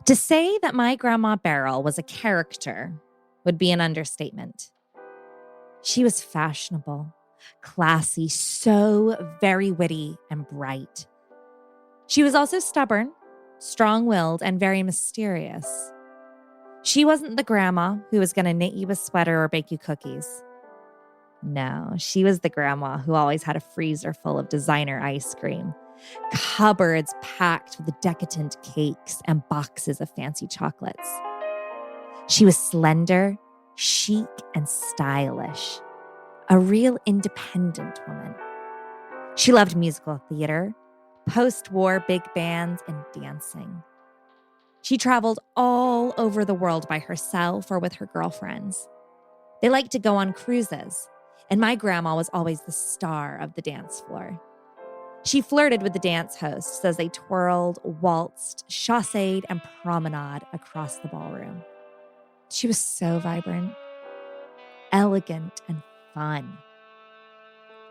To say that my Grandma Beryl was a character would be an understatement. She was fashionable, classy, so very witty and bright. She was also stubborn, strong-willed, and very mysterious. She wasn't the grandma who was going to knit you a sweater or bake you cookies. No, she was the grandma who always had a freezer full of designer ice cream, cupboards packed with decadent cakes, and boxes of fancy chocolates. She was slender, chic, and stylish, a real independent woman. She loved musical theater, post-war big bands, and dancing. She traveled all over the world by herself or with her girlfriends. They liked to go on cruises, and my grandma was always the star of the dance floor. She flirted with the dance hosts as they twirled, waltzed, chasséed, and promenade across the ballroom. She was so vibrant, elegant, and fun.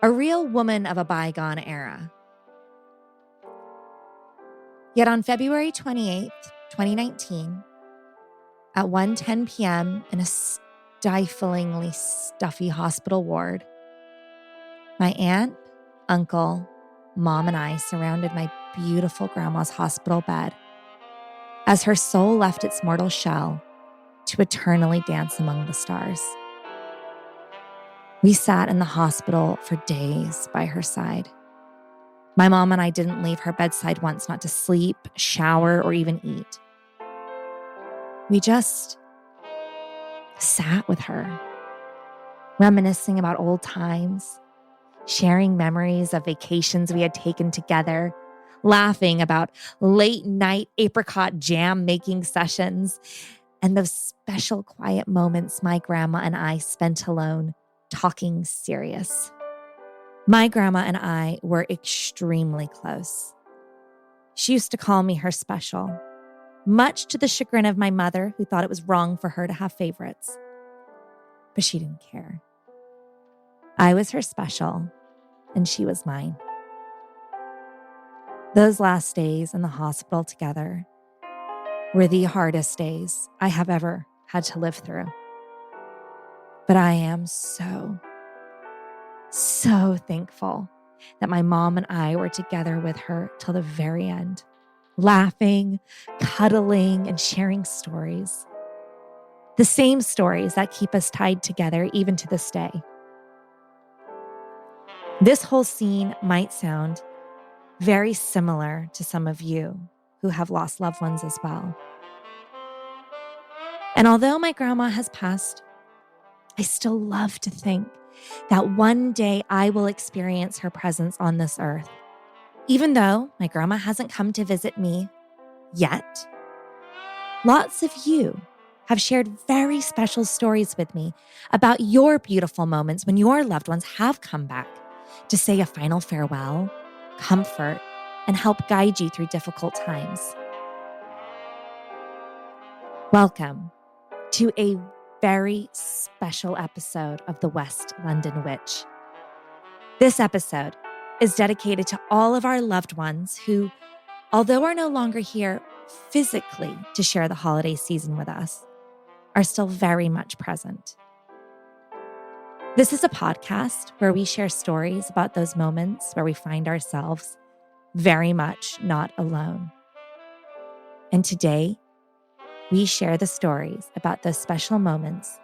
A real woman of a bygone era. Yet on February 28th, 2019, at 1:10 p.m. in a stiflingly stuffy hospital ward, my aunt, uncle, mom, and I surrounded my beautiful grandma's hospital bed as her soul left its mortal shell to eternally dance among the stars. We sat in the hospital for days by her side. My mom and I didn't leave her bedside once, not to sleep, shower, or even eat. We just sat with her, reminiscing about old times, sharing memories of vacations we had taken together, laughing about late night apricot jam making sessions, and those special quiet moments my grandma and I spent alone, talking serious. My grandma and I were extremely close. She used to call me her special, much to the chagrin of my mother, who thought it was wrong for her to have favorites. But she didn't care. I was her special, and she was mine. Those last days in the hospital together were the hardest days I have ever had to live through. But I am so thankful that my mom and I were together with her till the very end, laughing, cuddling, and sharing stories. The same stories that keep us tied together even to this day. This whole scene might sound very similar to some of you who have lost loved ones as well. And although my grandma has passed, I still love to think that one day I will experience her presence on this earth. Even though my grandma hasn't come to visit me yet, lots of you have shared very special stories with me about your beautiful moments when your loved ones have come back to say a final farewell, comfort, and help guide you through difficult times. Welcome to a very special episode of The West London Witch. This episode is dedicated to all of our loved ones who, although are no longer here physically to share the holiday season with us, are still very much present. This is a podcast where we share stories about those moments where we find ourselves very much not alone. And today, we share the stories about those special moments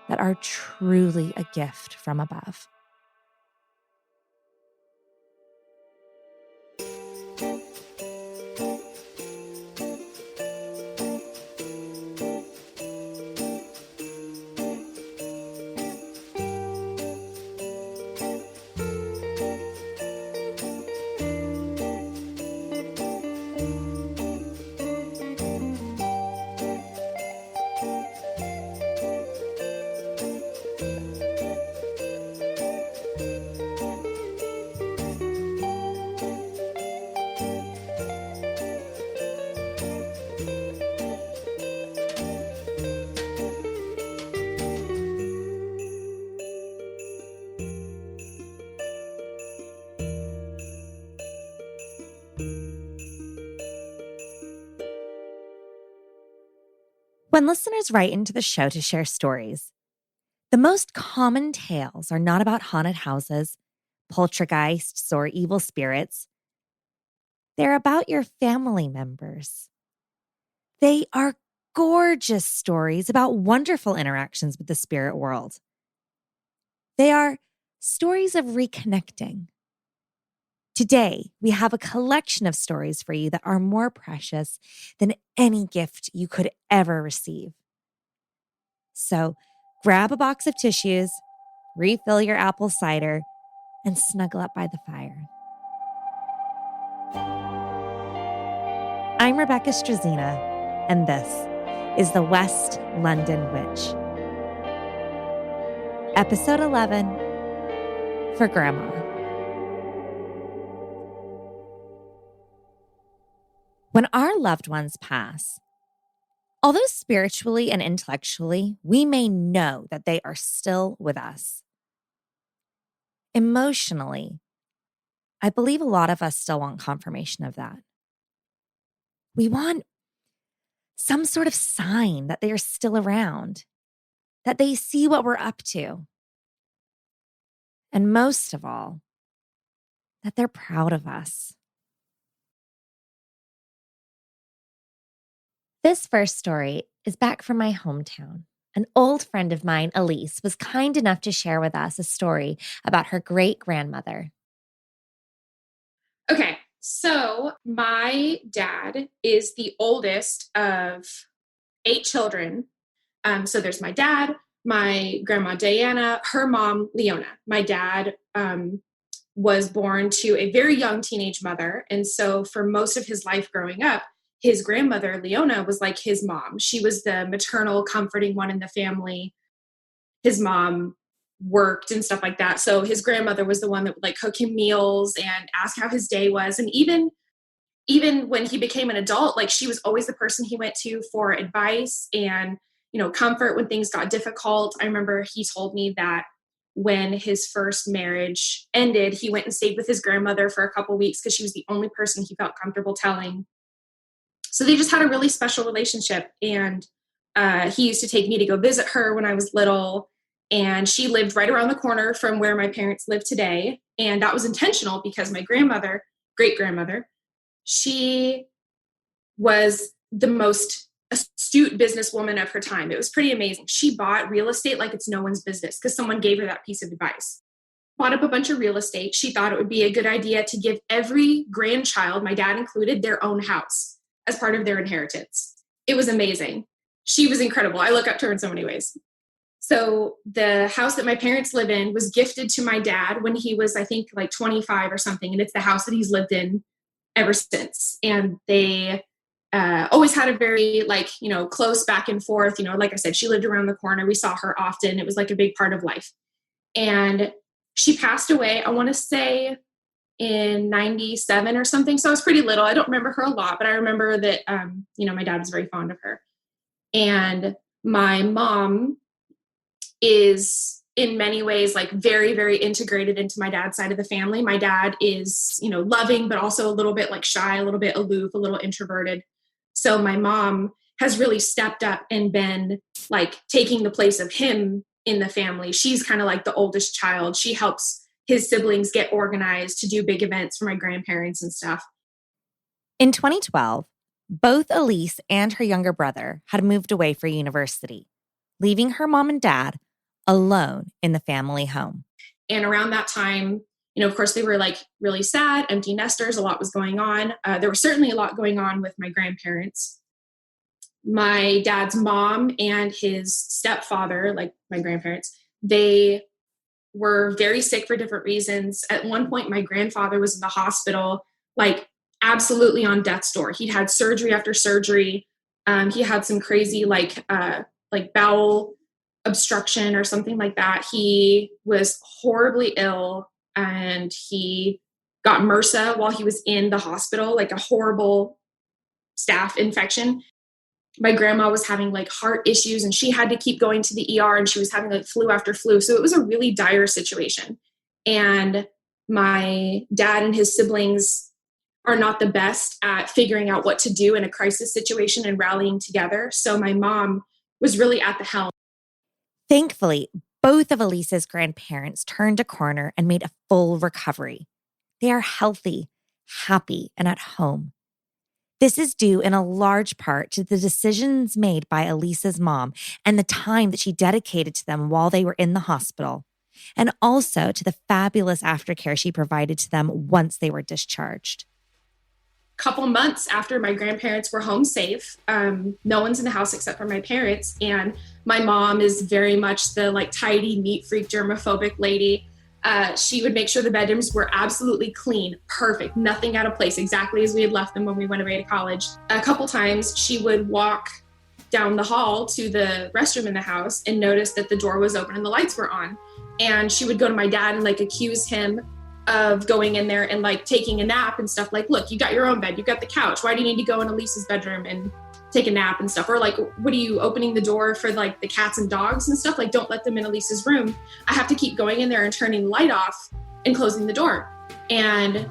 that are truly a gift from above. When listeners write into the show to share stories, the most common tales are not about haunted houses, poltergeists, or evil spirits. They're about your family members. They are gorgeous stories about wonderful interactions with the spirit world. They are stories of reconnecting. Today, we have a collection of stories for you that are more precious than any gift you could ever receive. So, grab a box of tissues, refill your apple cider, and snuggle up by the fire. I'm Rebecca Strazina, and this is The West London Witch. Episode 11, for Grandma. When our loved ones pass, although spiritually and intellectually, we may know that they are still with us. Emotionally, I believe a lot of us still want confirmation of that. We want some sort of sign that they are still around, that they see what we're up to. And most of all, that they're proud of us. This first story is back from my hometown. An old friend of mine, Elise, was kind enough to share with us a story about her great-grandmother. Okay, so my dad is the oldest of 8 children. So there's my dad, my grandma Diana, her mom Leona. My dad was born to a very young teenage mother. And so for most of his life growing up, his grandmother Leona was like his mom. She was the maternal, comforting one in the family. His mom worked and stuff like that. So his grandmother was the one that would like cook him meals and ask how his day was. And even when he became an adult, like she was always the person he went to for advice and, comfort when things got difficult. I remember he told me that when his first marriage ended, he went and stayed with his grandmother for a couple weeks because she was the only person he felt comfortable telling. So they just had a really special relationship. And he used to take me to go visit her when I was little. And she lived right around the corner from where my parents live today. And that was intentional because my grandmother, great-grandmother, she was the most astute businesswoman of her time. It was pretty amazing. She bought real estate like it's no one's business because someone gave her that piece of advice. Bought up a bunch of real estate. She thought it would be a good idea to give every grandchild, my dad included, their own house as part of their inheritance. It was amazing. She was incredible. I look up to her in so many ways. So the house that my parents live in was gifted to my dad when he was, I think, like 25 or something. And it's the house that he's lived in ever since. And they always had a very close back and forth. Like I said, she lived around the corner. We saw her often. It was like a big part of life. And she passed away, I want to say in 97 or something. So I was pretty little. I don't remember her a lot, but I remember that, my dad was very fond of her. And my mom is in many ways like very, very integrated into my dad's side of the family. My dad is, loving, but also a little bit like shy, a little bit aloof, a little introverted. So my mom has really stepped up and been like taking the place of him in the family. She's kind of like the oldest child. She helps his siblings get organized to do big events for my grandparents and stuff. In 2012, both Elise and her younger brother had moved away for university, leaving her mom and dad alone in the family home. And around that time, of course, they were like really sad, empty nesters. A lot was going on. There was certainly a lot going on with my grandparents. My dad's mom and his stepfather, like my grandparents, they were very sick for different reasons. At one point, my grandfather was in the hospital, like absolutely on death's door. He'd had surgery after surgery. He had some crazy like bowel obstruction or something like that. He was horribly ill and he got MRSA while he was in the hospital, like a horrible staph infection. My grandma was having like heart issues and she had to keep going to the ER and she was having like flu after flu. So it was a really dire situation. And my dad and his siblings are not the best at figuring out what to do in a crisis situation and rallying together. So my mom was really at the helm. Thankfully, both of Elisa's grandparents turned a corner and made a full recovery. They are healthy, happy, and at home. This is due in a large part to the decisions made by Elisa's mom and the time that she dedicated to them while they were in the hospital, and also to the fabulous aftercare she provided to them once they were discharged. Couple months after my grandparents were home safe, no one's in the house except for my parents, and my mom is very much the like tidy, neat freak, germophobic lady. She would make sure the bedrooms were absolutely clean, perfect, nothing out of place, exactly as we had left them when we went away to college. A couple times she would walk down the hall to the restroom in the house and notice that the door was open and the lights were on. And she would go to my dad and like accuse him of going in there and like taking a nap and stuff. Like, look, you got your own bed, you got the couch. Why do you need to go in Elisa's bedroom and take a nap and stuff? Or like, what are you opening the door for like the cats and dogs and stuff? Like, don't let them in Elisa's room. I have to keep going in there and turning the light off and closing the door. And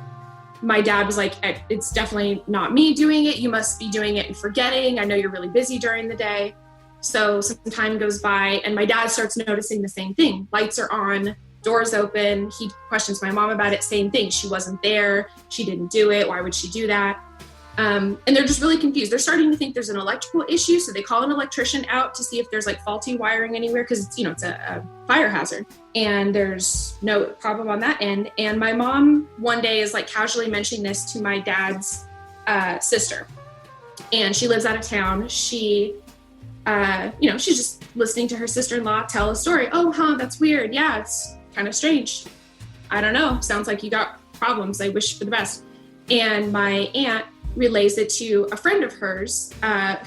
my dad was like, it's definitely not me doing it. You must be doing it and forgetting. I know you're really busy during the day. So some time goes by and my dad starts noticing the same thing. Lights are on, doors open. He questions my mom about it. Same thing. She wasn't there. She didn't do it. Why would she do that? And they're just really confused. They're starting to think there's an electrical issue. So they call an electrician out to see if there's like faulty wiring anywhere. Cause it's, it's a fire hazard and there's no problem on that end. And my mom one day is like casually mentioning this to my dad's sister, and she lives out of town. She's just listening to her sister-in-law tell a story. Oh, huh, that's weird. Yeah, it's kind of strange. I don't know. Sounds like you got problems. I wish for the best. And my aunt relays it to a friend of hers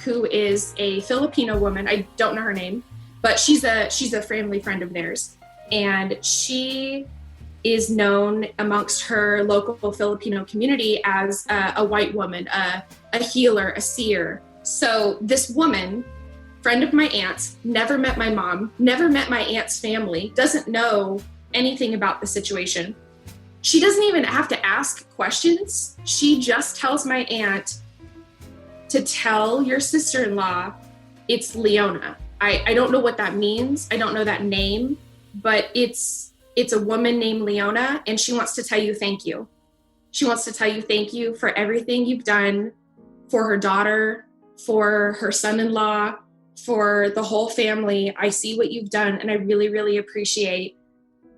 who is a Filipino woman. I don't know her name, but she's a family friend of theirs. And she is known amongst her local Filipino community as a white woman, a healer, a seer. So this woman, friend of my aunt's, never met my mom, never met my aunt's family, doesn't know anything about the situation. She doesn't even have to ask questions. She just tells my aunt to tell your sister-in-law it's Leona. I don't know what that means. I don't know that name, but it's a woman named Leona, and she wants to tell you thank you. She wants to tell you thank you for everything you've done for her daughter, for her son-in-law, for the whole family. I see what you've done, and I really, really appreciate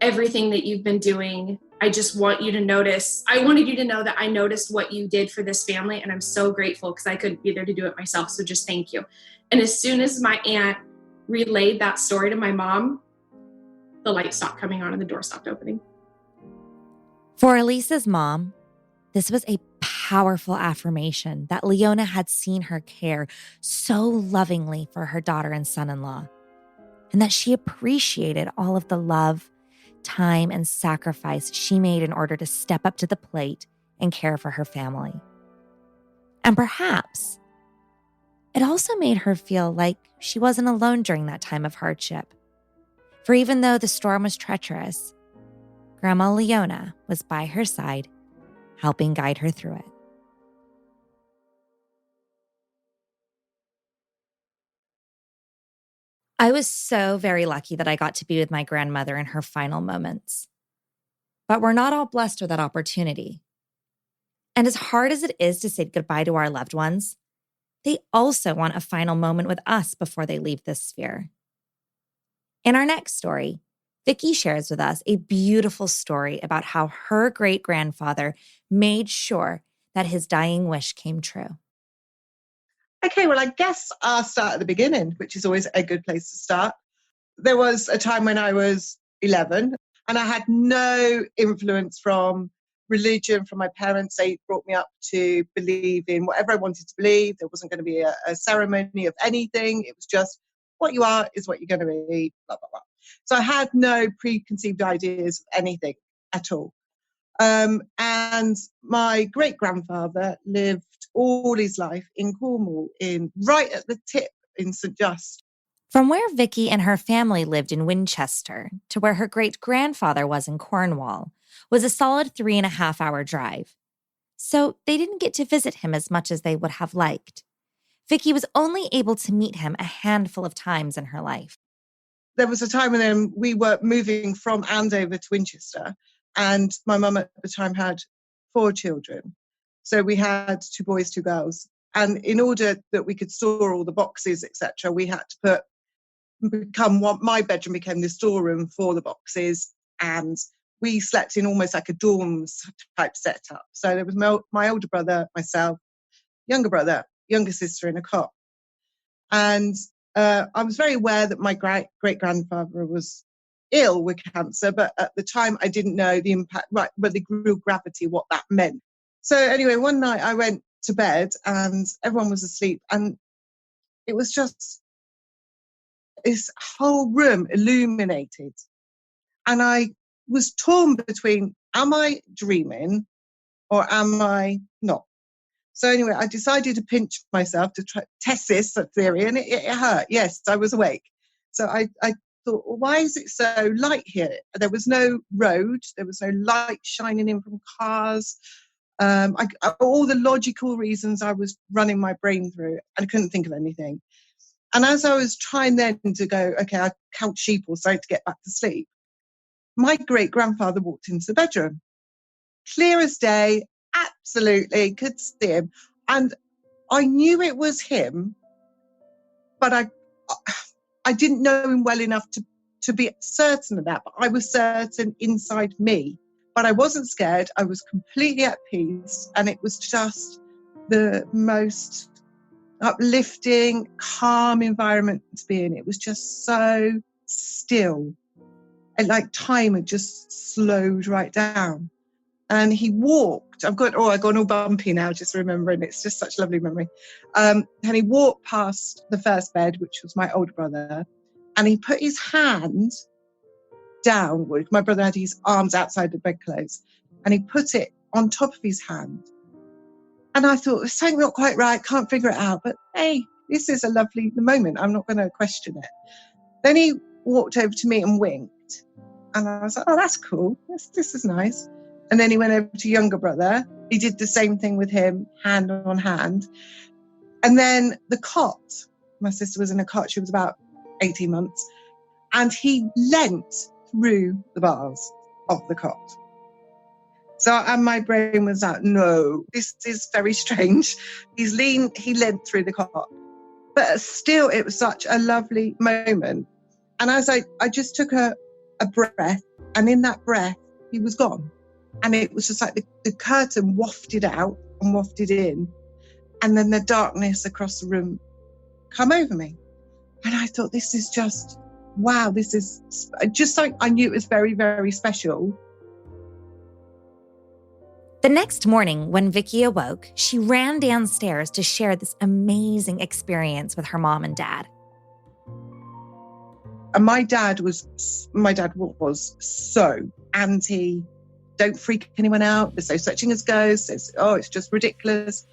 everything that you've been doing. I just want you to notice. I wanted you to know that I noticed what you did for this family, and I'm so grateful because I couldn't be there to do it myself. So just thank you. And as soon as my aunt relayed that story to my mom, the light stopped coming on and the door stopped opening. For Elisa's mom, this was a powerful affirmation that Leona had seen her care so lovingly for her daughter and son-in-law, and that she appreciated all of the love, time, and sacrifice she made in order to step up to the plate and care for her family. And perhaps it also made her feel like she wasn't alone during that time of hardship. For even though the storm was treacherous, Grandma Leona was by her side, helping guide her through it. I was so very lucky that I got to be with my grandmother in her final moments. But we're not all blessed with that opportunity. And as hard as it is to say goodbye to our loved ones, they also want a final moment with us before they leave this sphere. In our next story, Vicki shares with us a beautiful story about how her great-grandfather made sure that his dying wish came true. Okay, well, I guess I'll start at the beginning, which is always a good place to start. There was a time when I was 11 and I had no influence from religion, from my parents. They brought me up to believe in whatever I wanted to believe. There wasn't going to be a ceremony of anything. It was just what you are is what you're going to be, blah, blah, blah. So I had no preconceived ideas of anything at all. And my great-grandfather lived all his life in Cornwall, right at the tip in St. Just. From where Vicki and her family lived in Winchester to where her great-grandfather was in Cornwall was a solid 3.5-hour drive. So they didn't get to visit him as much as they would have liked. Vicky was only able to meet him a handful of times in her life. There was a time when we were moving from Andover to Winchester, and my mum at the time had 4 children. So we had 2 boys, 2 girls. And in order that we could store all the boxes, etc., we had to my bedroom became the storeroom for the boxes, and we slept in almost like a dorms type setup. So there was my older brother, myself, younger brother, younger sister in a cot. And I was very aware that my great-grandfather was ill with cancer, but at the time I didn't know the impact, right, but the real gravity, what that meant. So anyway, one night I went to bed and everyone was asleep, and it was just this whole room illuminated. And I was torn between, am I dreaming or am I not? So anyway, I decided to pinch myself to try test this theory, and it hurt. Yes, I was awake. So I thought, well, why is it so light here? There was no road. There was no light shining in from cars. All the logical reasons I was running my brain through, and I couldn't think of anything. And as I was trying then to go, okay, I count sheep or something to get back to sleep, my great-grandfather walked into the bedroom. Clear as day, absolutely, could see him. And I knew it was him, but I didn't know him well enough to be certain of that. But I was certain inside me. But I wasn't scared. I was completely at peace. And it was just the most uplifting, calm environment to be in. It was just so still. And like time had just slowed right down. And he walked. I've gone all bumpy now, just remembering. It's just such a lovely memory. And he walked past the first bed, which was my older brother, and he put his hand down. My brother had his arms outside the bedclothes, and he put it on top of his hand. And I thought, there's something not quite right, can't figure it out. But hey, this is a lovely moment. I'm not going to question it. Then he walked over to me and winked. And I was like, oh, that's cool. This is nice. And then he went over to younger brother. He did the same thing with him, hand on hand. And then the cot, my sister was in a cot. She was about 18 months. And he leant through the bars of the cot. So, and my brain was like, no, this is very strange. He leant through the cot. But still, it was such a lovely moment. And as I just took a breath, and in that breath, he was gone. And it was just like the curtain wafted out and wafted in. And then the darkness across the room come over me. And I thought, this is just, wow, this is just like, I knew it was very, very special. The next morning, when Vicky awoke, she ran downstairs to share this amazing experience with her mom and dad. And my dad was so anti, don't freak anyone out. There's no such thing as ghosts. It's just ridiculous.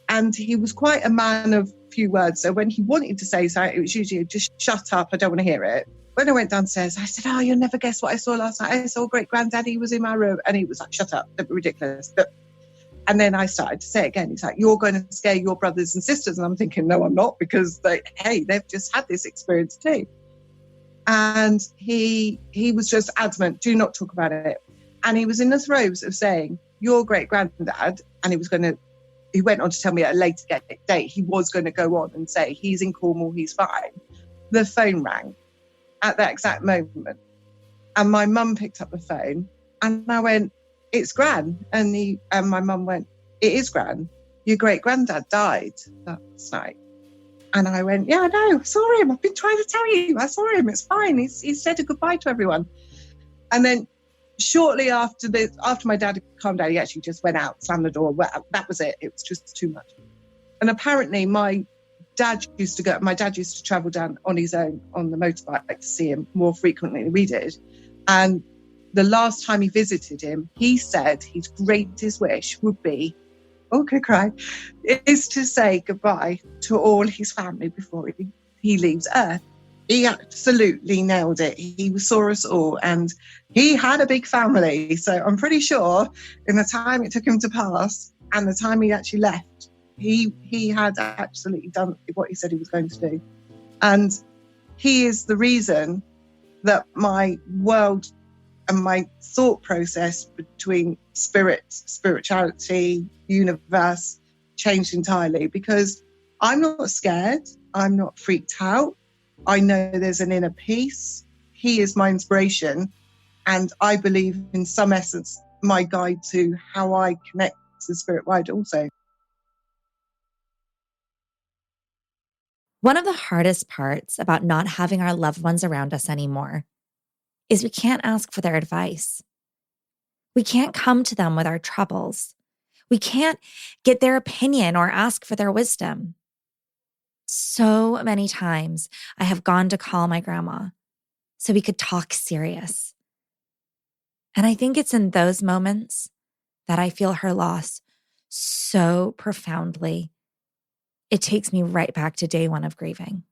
And he was quite a man of few words. So when he wanted to say something, it was usually just shut up. I don't want to hear it. When I went downstairs, I said, oh, you'll never guess what I saw last night. I saw great-granddaddy, he was in my room. And he was like, shut up, don't be ridiculous. And then I started to say it again. He's like, you're going to scare your brothers and sisters. And I'm thinking, no, I'm not, because they've just had this experience too. And he was just adamant, do not talk about it. And he was in the throes of saying, your great-granddad, and he went on to tell me at a later date, he was going to go on and say, he's in Cornwall, he's fine. The phone rang at that exact moment. And my mum picked up the phone and I went, it's Gran. And my mum went, it is Gran. Your great-granddad died last night. And I went, yeah, I know, I saw him. I've been trying to tell you. I saw him. It's fine. He said a goodbye to everyone. And then shortly after my dad had calmed down, he actually just went out, slammed the door. That was it. It was just too much. And apparently my dad used to travel down on his own on the motorbike to see him more frequently than we did. And the last time he visited him, he said his greatest wish would be, okay, cry, is to say goodbye to all his family before he leaves Earth. He absolutely nailed it. He saw us all and he had a big family. So I'm pretty sure in the time it took him to pass and the time he actually left, He had absolutely done what he said he was going to do. And he is the reason that my world and my thought process between spirit, spirituality, universe changed entirely, because I'm not scared. I'm not freaked out. I know there's an inner peace. He is my inspiration. And I believe, in some essence, my guide to how I connect to the spirit world also. One of the hardest parts about not having our loved ones around us anymore is we can't ask for their advice. We can't come to them with our troubles. We can't get their opinion or ask for their wisdom. So many times I have gone to call my grandma so we could talk serious. And I think it's in those moments that I feel her loss so profoundly. It takes me right back to day one of grieving.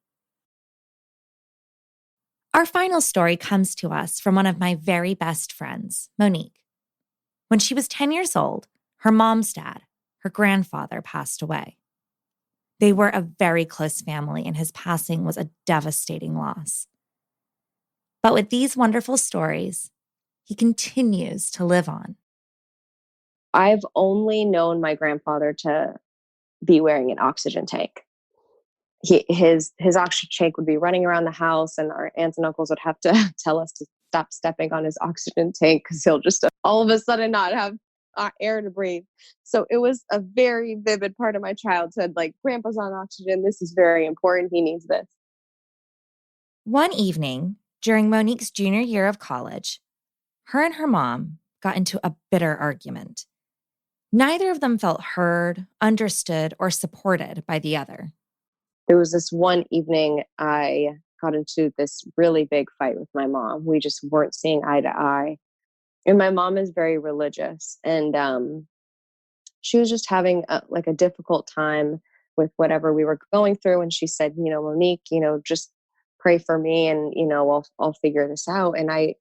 Our final story comes to us from one of my very best friends, Monique. When she was 10 years old, her mom's dad, her grandfather, passed away. They were a very close family, and his passing was a devastating loss. But with these wonderful stories, he continues to live on. I've only known my grandfather to be wearing an oxygen tank. His oxygen tank would be running around the house, and our aunts and uncles would have to tell us to stop stepping on his oxygen tank because he'll just all of a sudden not have air to breathe. So it was a very vivid part of my childhood. Like, Grandpa's on oxygen. This is very important. He needs this. One evening during Monique's junior year of college, her and her mom got into a bitter argument. Neither of them felt heard, understood, or supported by the other. There was this one evening I got into this really big fight with my mom. We just weren't seeing eye to eye. And my mom is very religious, and she was just having a difficult time with whatever we were going through. And she said, Monique, just pray for me, and, I'll figure this out. And I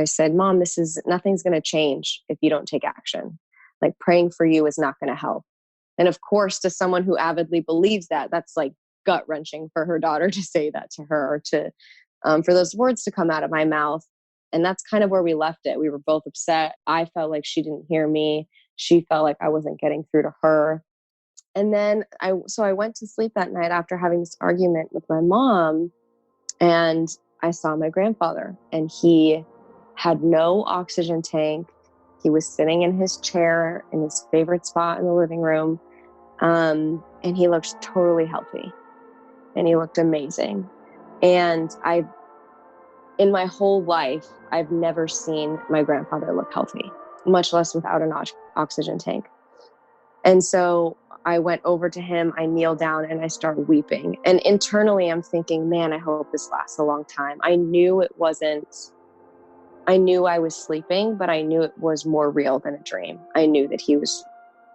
said, Mom, nothing's going to change if you don't take action. Like, praying for you is not going to help. And of course, to someone who avidly believes that, that's like gut wrenching for her daughter to say that to her, or to for those words to come out of my mouth. And that's kind of where we left it. We were both upset. I felt like she didn't hear me. She felt like I wasn't getting through to her. And then I went to sleep that night after having this argument with my mom, and I saw my grandfather, and he had no oxygen tank. He was sitting in his chair in his favorite spot in the living room. And he looked totally healthy, and he looked amazing. And in my whole life, I've never seen my grandfather look healthy, much less without an oxygen tank. And so I went over to him, I kneeled down, and I started weeping. And internally, I'm thinking, man, I hope this lasts a long time. I knew I was sleeping, but I knew it was more real than a dream. I knew that he was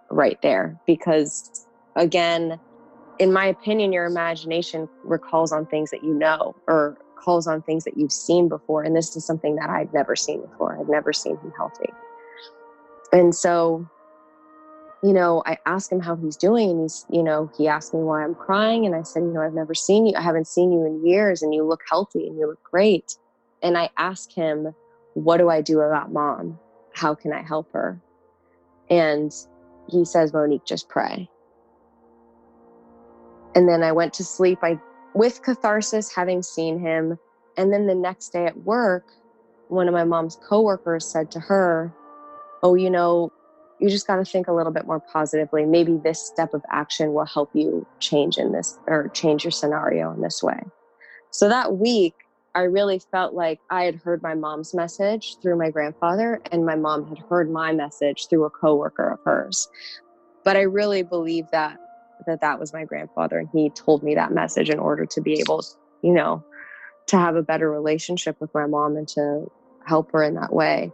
right there because, again, in my opinion, your imagination recalls on things that you know, or calls on things that you've seen before. And this is something that I'd never seen before. I've never seen him healthy. And so, I asked him how he's doing, and he asked me why I'm crying. And I said, I've never seen you. I haven't seen you in years, and you look healthy and you look great. And I asked him, what do I do about Mom? How can I help her? And he says, Monique, just pray. And then I went to sleep with catharsis, having seen him. And then the next day at work, one of my mom's coworkers said to her, oh, you just got to think a little bit more positively. Maybe this step of action will help you change your scenario in this way. So that week, I really felt like I had heard my mom's message through my grandfather, and my mom had heard my message through a coworker of hers. But I really believe that was my grandfather, and he told me that message in order to be able, to have a better relationship with my mom and to help her in that way.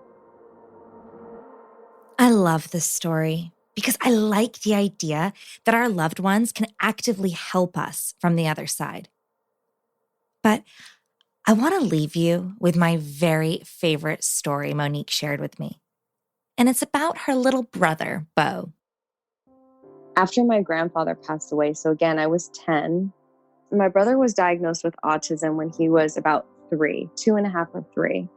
I love this story because I like the idea that our loved ones can actively help us from the other side. But I want to leave you with my very favorite story Monique shared with me. And it's about her little brother, Beau. After my grandfather passed away, so again, I was 10. My brother was diagnosed with autism when he was about 2.5 or 3.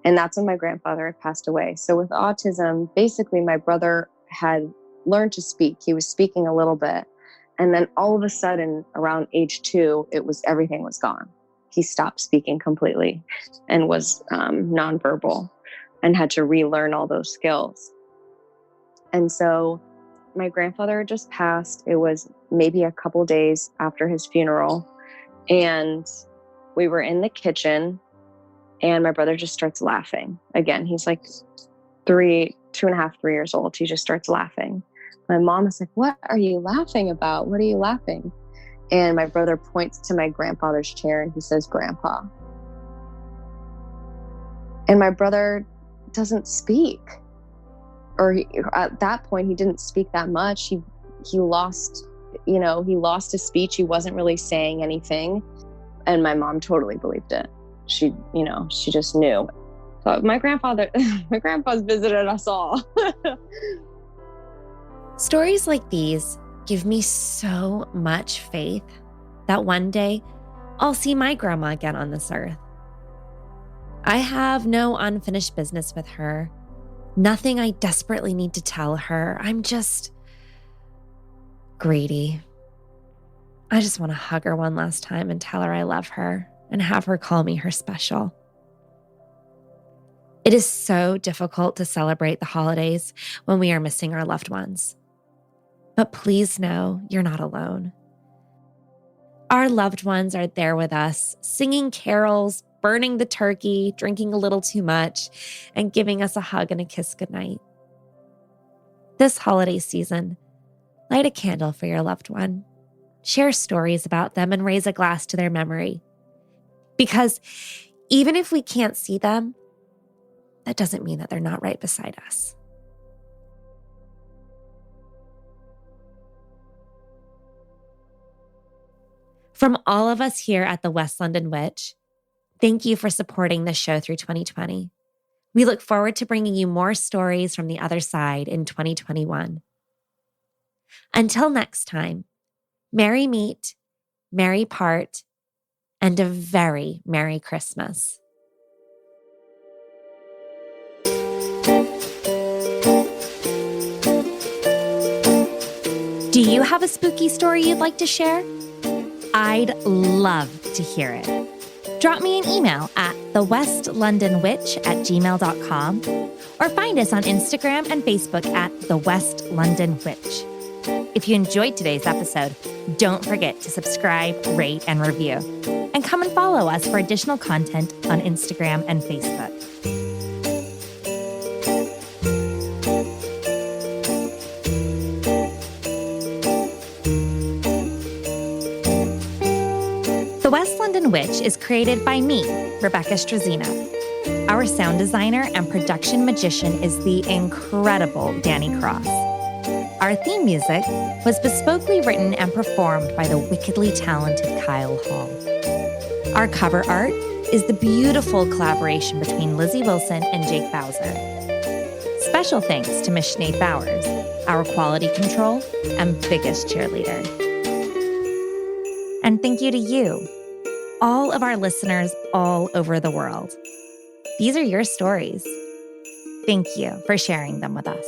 And that's when my grandfather had passed away. So with autism, basically my brother had learned to speak. He was speaking a little bit. And then all of a sudden, around age 2, everything was gone. He stopped speaking completely and was nonverbal and had to relearn all those skills. And so my grandfather had just passed. It was maybe a couple days after his funeral. And we were in the kitchen and my brother just starts laughing. Again, he's like 2.5, 3 years old. He just starts laughing. My mom is like, "What are you laughing about? What are you laughing?" And my brother points to my grandfather's chair and he says, "Grandpa." And my brother doesn't speak. At that point, he didn't speak that much. He lost his speech. He wasn't really saying anything. And my mom totally believed it. She just knew. So my grandpa's visited us all. Stories like these give me so much faith that one day I'll see my grandma again on this earth. I have no unfinished business with her. Nothing I desperately need to tell her. I'm just greedy. I just want to hug her one last time and tell her I love her and have her call me her special. It is so difficult to celebrate the holidays when we are missing our loved ones. But please know you're not alone. Our loved ones are there with us, singing carols, burning the turkey, drinking a little too much, and giving us a hug and a kiss goodnight. This holiday season, light a candle for your loved one. Share stories about them and raise a glass to their memory. Because even if we can't see them, that doesn't mean that they're not right beside us. From all of us here at the West London Witch, thank you for supporting this show through 2020. We look forward to bringing you more stories from the other side in 2021. Until next time, merry meet, merry part, and a very Merry Christmas. Do you have a spooky story you'd like to share? I'd love to hear it. Drop me an email at thewestlondonwitch@gmail.com or find us on Instagram and Facebook at The West London Witch. If you enjoyed today's episode, don't forget to subscribe, rate, and review. And come and follow us for additional content on Instagram and Facebook. The West London Witch is created by me, Rebecca Strazina. Our sound designer and production magician is the incredible Danny Cross. Our theme music was bespokely written and performed by the wickedly talented Kyle Hall. Our cover art is the beautiful collaboration between Lizzie Wilson and Jake Bowser. Special thanks to Miss Sinead Bowers, our quality control and biggest cheerleader. And thank you to you, all of our listeners all over the world. These are your stories. Thank you for sharing them with us.